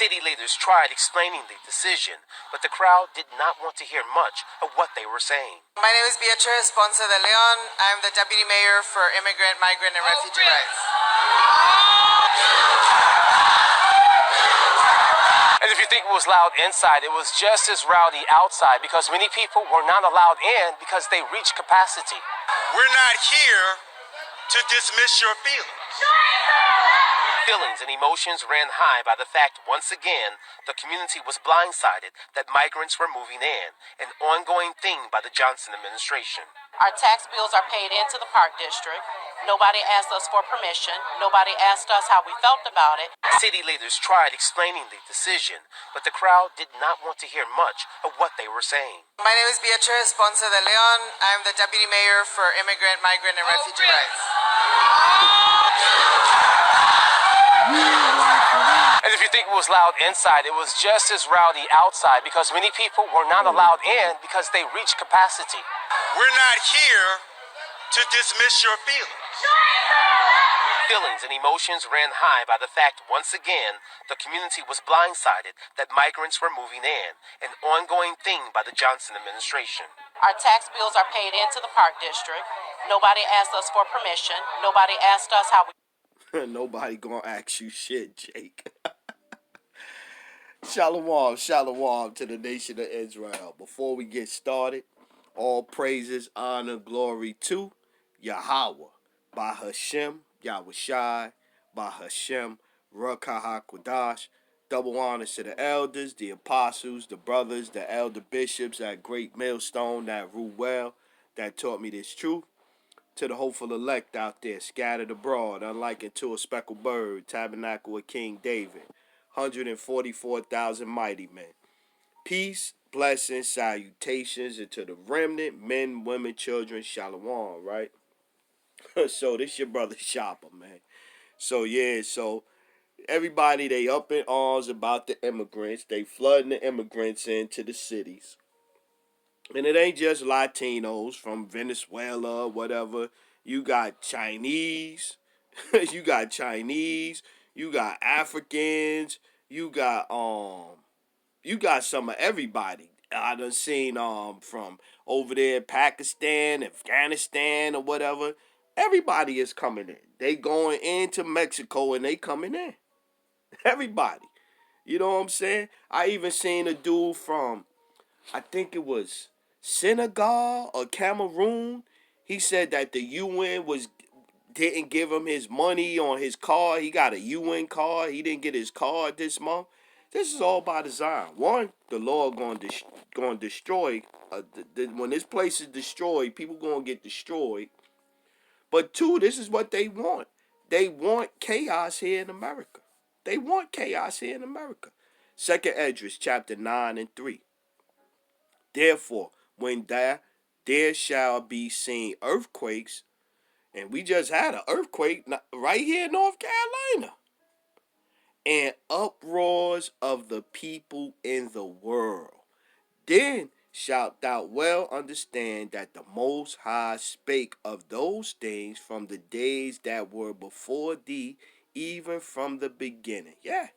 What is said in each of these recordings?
City leaders tried explaining the decision, but the crowd did not want to hear much of what they were saying. My name is Beatriz Ponce de Leon. I'm the Deputy Mayor for Immigrant, Migrant, and Refugee Rights. And if you think it was loud inside, it was just as rowdy outside because many people were not allowed in because they reached capacity. We're not here to dismiss your feelings. Feelings and emotions ran high by the fact, once again, the community was blindsided that migrants were moving in, an ongoing thing by the Johnson administration. Our tax bills are paid into the Park District. Nobody asked us for permission. Nobody asked us how we felt about it. City leaders tried explaining the decision, but the crowd did not want to hear much of what they were saying. My name is Beatriz Ponce de Leon. I'm the Deputy Mayor for Immigrant, Migrant, and Refugee Rights. And if you think it was loud inside, it was just as rowdy outside because many people were not allowed in because they reached capacity. We're not here to dismiss your feelings. Feelings and emotions ran high by the fact, once again, the community was blindsided that migrants were moving in, an ongoing thing by the Johnson administration. Our tax bills are paid into the Park District. Nobody asked us for permission. Nobody asked us how we... Nobody gonna ask you shit, Jake. Shalom, shalom to the nation of Israel. Before we get started, all praises, honor, glory to Yahweh, by Hashem, Yahushai, by Hashem, Ruach HaKodesh. Double honors to the elders, the apostles, the brothers, the elder bishops, that great millstone that rule well, that taught me this truth. To the hopeful elect out there, scattered abroad, unlike unto a speckled bird, tabernacle of King David, 144,000 mighty men. Peace, blessings, salutations, and to the remnant, men, women, children, shalom, right? So this your brother Shopper, man. So everybody, they up in arms about the immigrants. They flooding the immigrants into the cities. And it ain't just Latinos from Venezuela, whatever. You got Chinese. you got Africans. You got some of everybody. I done seen from over there Pakistan, Afghanistan, or whatever. Everybody is coming in. They going into Mexico and they coming in. Everybody. You know what I'm saying? I even seen a dude from, I think it was Senegal or Cameroon. He said that the UN didn't give him his money on his card. He got a UN card. He didn't get his card this month. This is all by design. One, the Lord going to destroy. When this place is destroyed, people going to get destroyed. But two, this is what they want. They want chaos here in America. They want chaos here in America. 2nd Esdras, chapter 9 and 3. Therefore, when there shall be seen earthquakes, and we just had an earthquake right here in North Carolina, and uproars of the people in the world, then shalt thou well understand that the Most High spake of those things from the days that were before thee, even from the beginning. Yeah.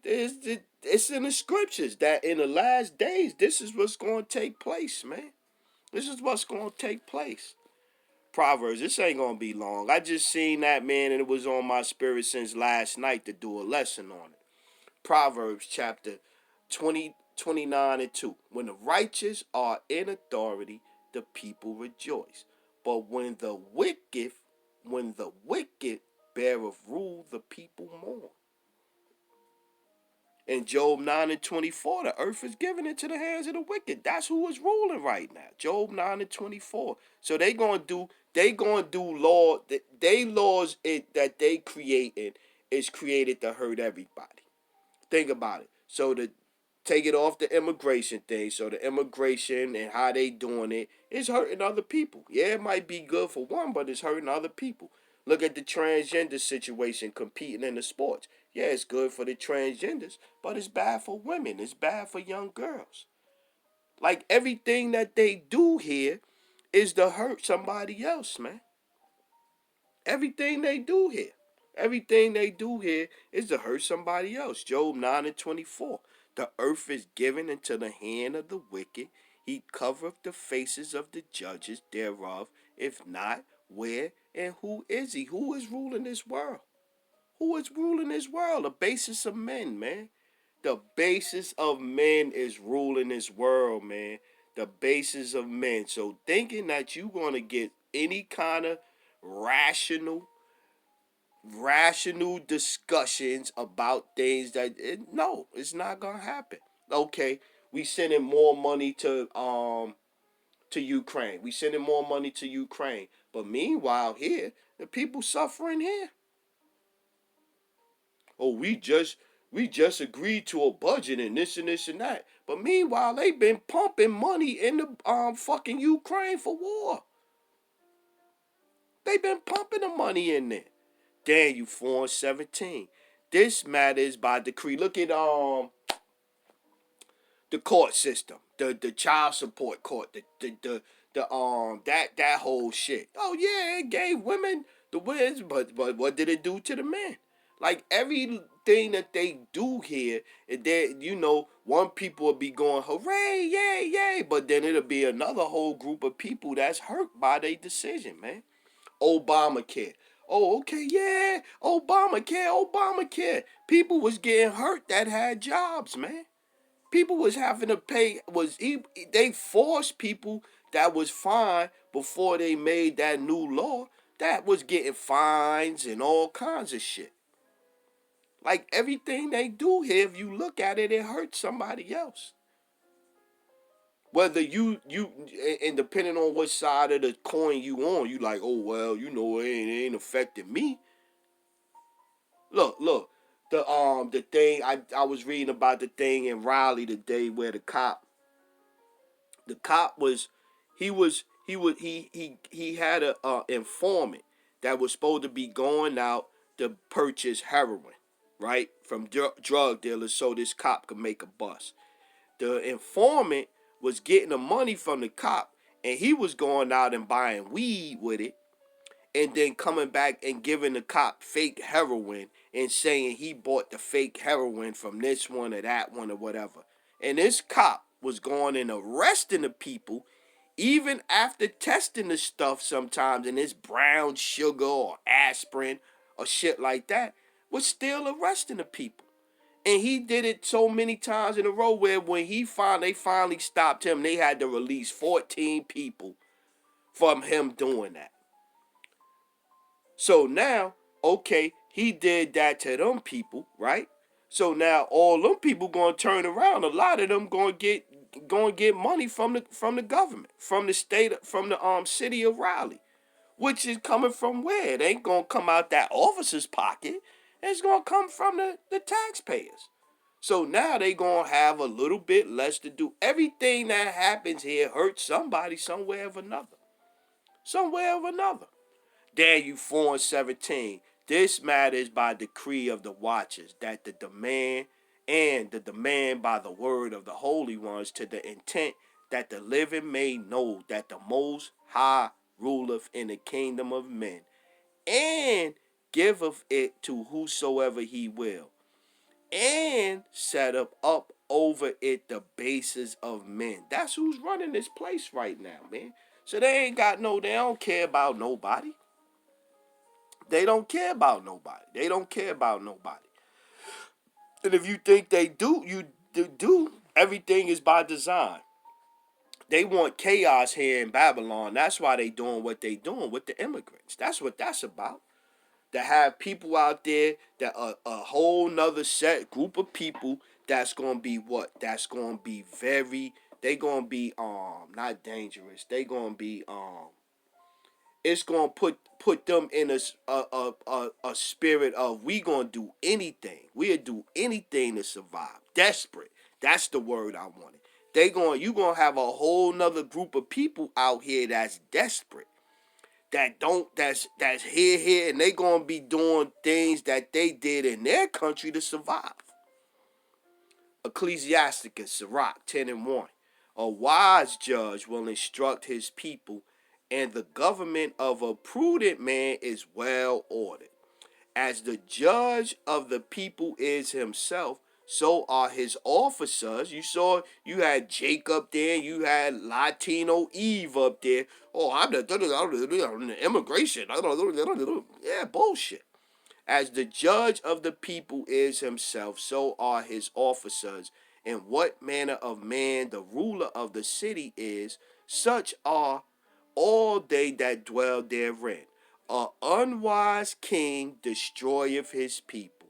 It's in the scriptures that in the last days, this is what's going to take place, man. This is what's going to take place. Proverbs, this ain't going to be long. I just seen that, man, and it was on my spirit since last night to do a lesson on it. Proverbs chapter 29 and 2. When the righteous are in authority, the people rejoice. But when the wicked beareth rule, the people mourn. In Job 9 and 24, the earth is given into the hands of the wicked. That's who is ruling right now. Job 9 and 24. So they gonna do law. They laws that they created is created to hurt everybody. Think about it. So to take it off the immigration thing. So the immigration and how they doing it is hurting other people. Yeah, it might be good for one, but it's hurting other people. Look at the transgender situation competing in the sports. Yeah, it's good for the transgenders, but it's bad for women. It's bad for young girls. Like everything that they do here is to hurt somebody else, man. Everything they do here. Everything they do here is to hurt somebody else. Job 9:24. The earth is given into the hand of the wicked. He covereth the faces of the judges thereof. If not, where and who is he? Who is ruling this world? Who is ruling this world? The basis of men, man. The basis of men is ruling this world, man. The basis of men. So thinking that you're going to get any kind of rational discussions about things that no, it's not gonna happen. Okay, we sending more money to Ukraine. We sending more money to Ukraine. But meanwhile here, the people suffering here. Oh, we just agreed to a budget and this and that. But meanwhile, they've been pumping money in the fucking Ukraine for war. They've been pumping the money in there. Daniel 4:17. This matter is by decree. Look at the court system, the child support court, that whole shit. Oh yeah, it gave women the wins, but what did it do to the men? Like everything that they do here, and then one people will be going hooray, yay, yay, but then it'll be another whole group of people that's hurt by their decision, man. Obamacare. Oh, okay, yeah, Obamacare. People was getting hurt that had jobs, man. People was having to pay. They forced people that was fine before they made that new law that was getting fines and all kinds of shit. Like everything they do here, if you look at it, it hurts somebody else. Whether you and depending on what side of the coin you on, you like, oh well, it ain't affecting me. Look, the thing I was reading about the thing in Raleigh today where the cop was he had a informant that was supposed to be going out to purchase heroin, right, from drug dealers so this cop could make a bust. The informant was getting the money from the cop, and he was going out and buying weed with it, and then coming back and giving the cop fake heroin and saying he bought the fake heroin from this one or that one or whatever. And this cop was going and arresting the people even after testing the stuff sometimes in this brown sugar or aspirin or shit like that, was still arresting the people. And he did it so many times in a row where when they finally stopped him, they had to release 14 people from him doing that. So now, okay, he did that to them people, right? So now all them people gonna turn around. A lot of them gonna get money from the government, from the state, from the city of Raleigh, which is coming from where? It ain't gonna come out that officer's pocket. It's gonna come from the taxpayers. So now they gonna have a little bit less to do. Everything that happens here hurts somebody somewhere or another. Somewhere or another. Daniel 4:17. This matter is by decree of the watchers, that the demand by the word of the holy ones, to the intent that the living may know that the Most High ruleth in the kingdom of men, and giveth it to whosoever he will, and set up over it the bases of men. That's who's running this place right now, man. So they don't care about nobody. They don't care about nobody. They don't care about nobody. And if you think they do, everything is by design. They want chaos here in Babylon. That's why they doing what they doing with the immigrants. That's what that's about. To have people out there that a whole nother set group of people that's gonna be what? That's gonna be they gonna be not dangerous. They gonna be it's gonna put them in a spirit of we gonna do anything. We'll do anything to survive. Desperate. That's the word I wanted. You gonna have a whole nother group of people out here that's desperate. That's here, and they gonna be doing things that they did in their country to survive. Ecclesiasticus, Sirach 10:1. A wise judge will instruct his people, and the government of a prudent man is well ordered. As the judge of the people is himself, so are his officers. You saw you had Jake up there, you had Latino Eve up there. Oh, I'm the immigration. Yeah, bullshit. As the judge of the people is himself, so are his officers. And what manner of man the ruler of the city is, such are all they that dwell therein. A unwise king destroyeth his people.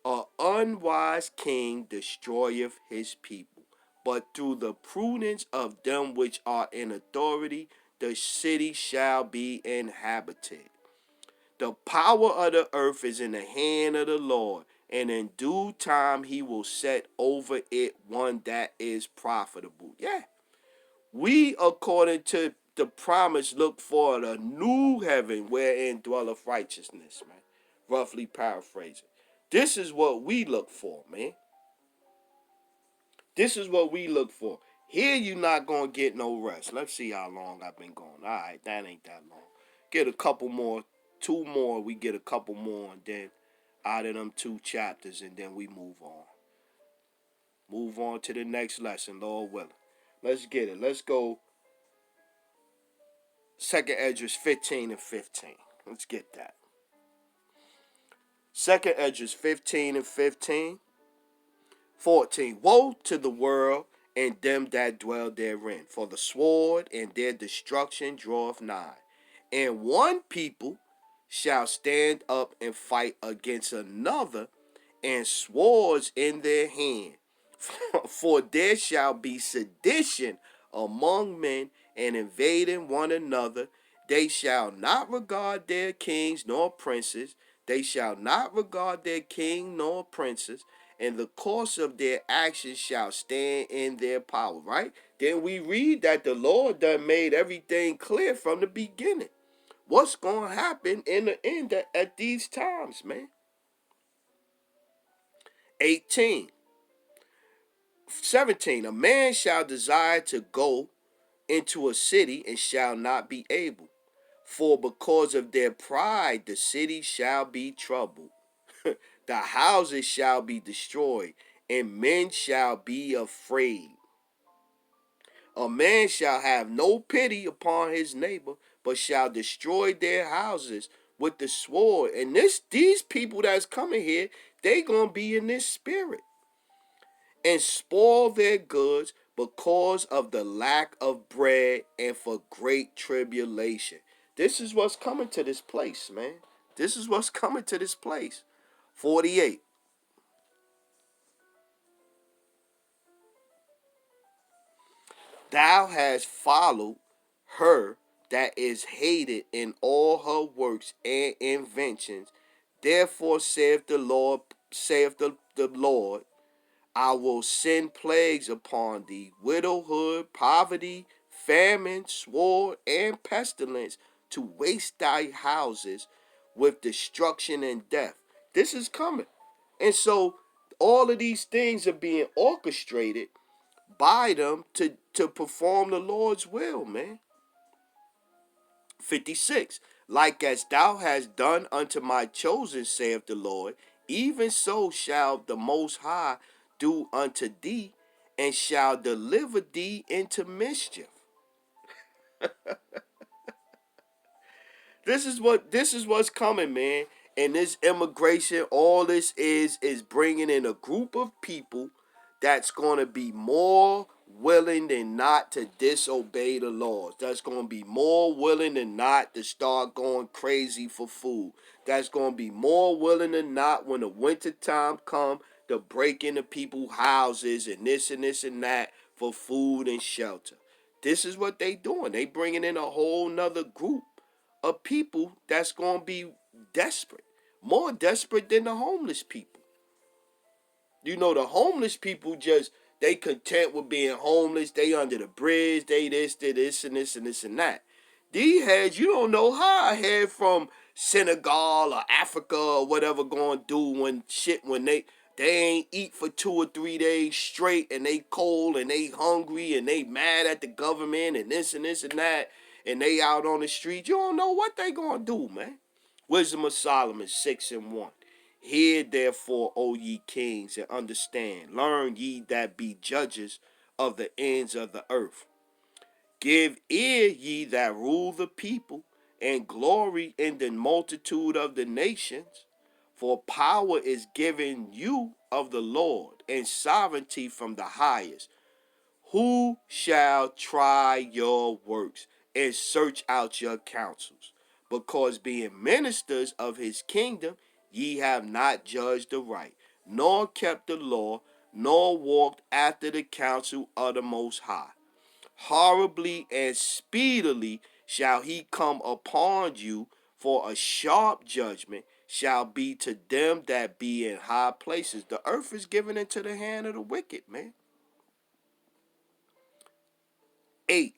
A unwise king destroyeth his people. But through the prudence of them which are in authority, the city shall be inhabited. The power of the earth is in the hand of the Lord, and in due time he will set over it one that is profitable. Yeah. We, according to the promise, look for the new heaven wherein dwelleth righteousness, man. Roughly paraphrasing. This is what we look for, man. This is what we look for. Here you not gonna get no rest. Let's see how long I've been going. Alright, that ain't that long. Get a couple more, 2 more, we get a couple more, and then out of them 2 chapters, and then we move on. Move on to the next lesson, Lord willing. Let's get it. Let's go. 2nd Esdras 15 and 15. Let's get that. 2nd Esdras 15 and 15. 14. Woe to the world and them that dwell therein, for the sword and their destruction draweth nigh. And one people shall stand up and fight against another, and swords in their hand. For there shall be sedition among men, and invading one another. They shall not regard their kings nor princes. They shall not regard their king nor princes, and the course of their actions shall stand in their power. Right? Then we read that the Lord done made everything clear from the beginning. What's going to happen in the end at these times, man? 17. A man shall desire to go into a city and shall not be able. For because of their pride, the city shall be troubled. The houses shall be destroyed, and men shall be afraid. A man shall have no pity upon his neighbor, but shall destroy their houses with the sword. And these people that's coming here, they gonna be in this spirit. And spoil their goods because of the lack of bread and for great tribulation. This is what's coming to this place, man. This is what's coming to this place. 48. Thou hast followed her that is hated in all her works and inventions. Therefore saith the Lord, the Lord, I will send plagues upon thee, widowhood, poverty, famine, sword, and pestilence, to waste thy houses with destruction and death. This is coming. And so all of these things are being orchestrated by them to perform the Lord's will, man. 56. Like as thou hast done unto my chosen, saith the Lord, even so shall the Most High do unto thee, and shall deliver thee into mischief. This is what's coming, man. And this immigration, all this is bringing in a group of people that's going to be more willing than not to disobey the laws. That's going to be more willing than not to start going crazy for food. That's going to be more willing than not when the winter time come to break into people's houses and this and that for food and shelter. This is what they doing. They bringing in a whole nother group of people that's going to be desperate. More desperate than the homeless people. You know, the homeless people they content with being homeless. They under the bridge. They this and that. These heads, you don't know how a head from Senegal or Africa or whatever going to do when they ain't eat for 2 or 3 days straight, and they cold and they hungry and they mad at the government and this and that, and they out on the street. You don't know what they going to do, man. Wisdom of Solomon 6:1. Hear therefore, O ye kings, and understand. Learn ye that be judges of the ends of the earth. Give ear, ye that rule the people, and glory in the multitude of the nations. For power is given you of the Lord, and sovereignty from the highest. Who shall try your works and search out your counsels? Because being ministers of his kingdom, ye have not judged aright, nor kept the law, nor walked after the counsel of the Most High. Horribly and speedily shall he come upon you, for a sharp judgment shall be to them that be in high places. The earth is given into the hand of the wicked, man. 8.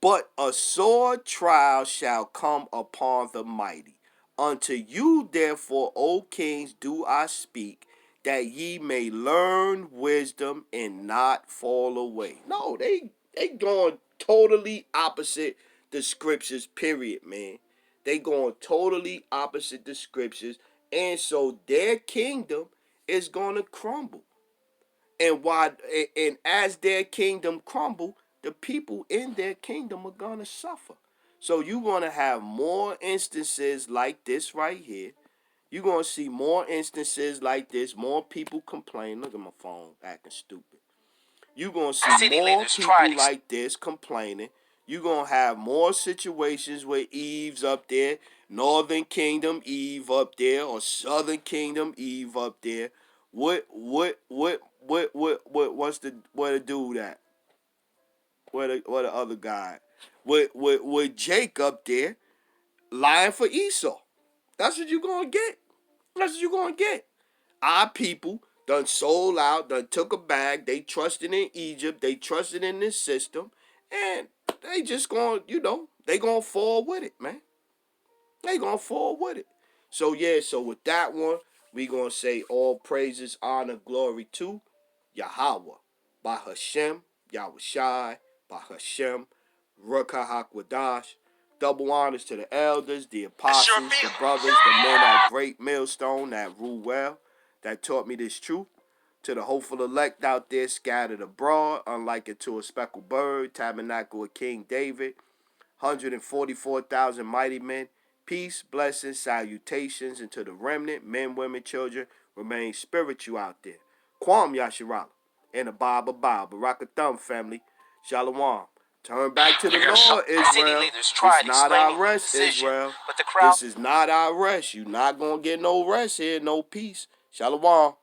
But a sore trial shall come upon the mighty. Unto you, therefore, O kings, do I speak, that ye may learn wisdom and not fall away. No, they going totally opposite the scriptures, period, man. They going totally opposite the scriptures, and so their kingdom is going to crumble. And as their kingdom crumble, the people in their kingdom are gonna suffer. So you're gonna have more instances like this right here. You're gonna see more instances like this, more people complain. Look at my phone acting stupid. You're gonna see City more leaders people tried like this complaining. You're gonna have more situations where Eve's up there, Northern Kingdom Eve up there, or Southern Kingdom Eve up there. What's the dude at? Where the other guy? With Jake up there lying for Esau. That's what you gonna get. That's what you gonna get. Our people done sold out, done took a bag. They trusted in Egypt. They trusted in this system, and they just gonna, they gonna fall with it, man. They gonna fall with it. So yeah, so with that one, we gonna say all praises, honor, glory to Yahweh, by Hashem, Yahushai, by Hashem, Rukahakwadash. Double honors to the elders, the apostles, the brothers, the men at Great Millstone that rule well, that taught me this truth. To the hopeful elect out there scattered abroad, unlike it to a speckled bird, tabernacle of King David, 144,000 mighty men. Peace, blessings, salutations, and to the remnant, men, women, children, remain spiritual out there. Kwam Yasharala, and the Baba Barakathum family. Shalom. Turn back to the Lord, Israel. It's not our rest, Israel. But the crowd This is not our rest. You're not going to get no rest here, no peace. Shalom.